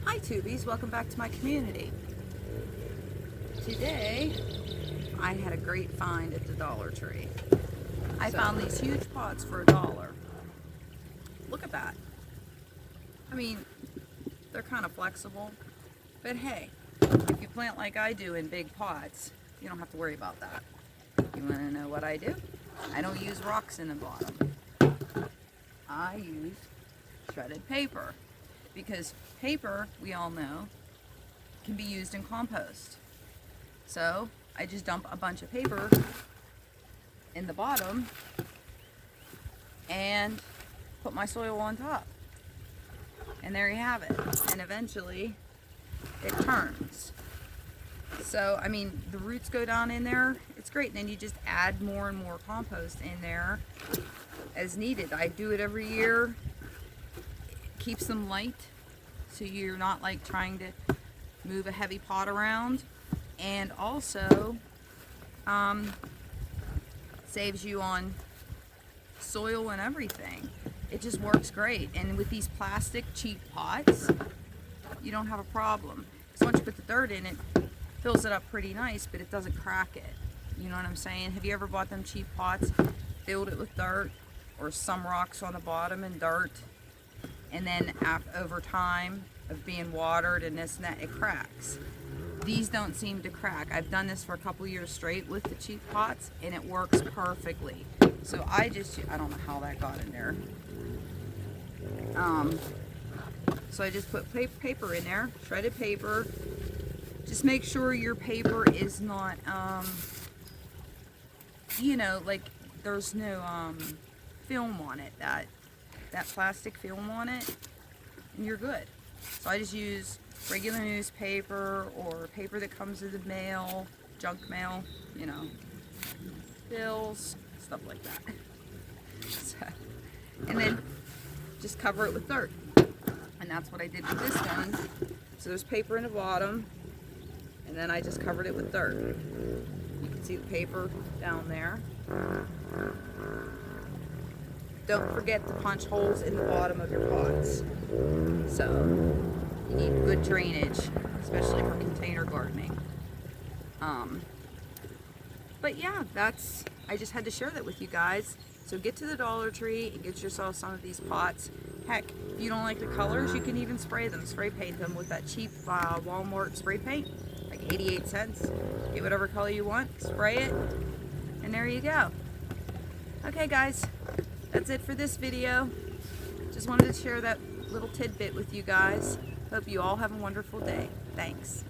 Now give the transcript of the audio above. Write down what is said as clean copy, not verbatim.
Hi Tubies, welcome back to my community. Today I had a great find at the Dollar Tree. I found these huge pots for $1. Look at that. I mean, they're kind of flexible, but hey, if you plant like I do in big pots, you don't have to worry about that. You want to know what I do? I don't use rocks in the bottom. I use shredded paper. Because paper, we all know, can be used in compost. So I just dump a bunch of paper in the bottom and put my soil on top. And there you have it. And eventually it turns. So, I mean, the roots go down in there. It's great. And then you just add more and more compost in there as needed. I do it every year. Keeps them light, so you're not like trying to move a heavy pot around, and also saves you on soil and everything. It just works great. And with these plastic cheap pots, you don't have a problem, because once you put the dirt in, it fills it up pretty nice, but it doesn't crack it. You know what I'm saying? Have you ever bought them cheap pots, filled it with dirt or some rocks on the bottom and dirt, and then over time of being watered and this and that, it cracks? These don't seem to crack. I've done this for a couple years straight with the cheap pots, and it works perfectly. So I don't know how that got in there. So I just put paper in there, shredded paper. Just make sure your paper is not, you know, like there's no film on it, that plastic film on it, and you're good. So I just use regular newspaper or paper that comes in the mail, junk mail, you know, bills, stuff like that. So, and then just cover it with dirt. And that's what I did with this one. So there's paper in the bottom, and then I just covered it with dirt. You can see the paper down there. Don't forget to punch holes in the bottom of your pots. So you need good drainage, especially for container gardening. But yeah, I just had to share that with you guys. So get to the Dollar Tree and get yourself some of these pots. Heck, if you don't like the colors, you can even spray paint them with that cheap Walmart spray paint, like 88 cents. Get whatever color you want, spray it, and there you go. Okay guys, that's it for this video. Just wanted to share that little tidbit with you guys. Hope you all have a wonderful day. Thanks.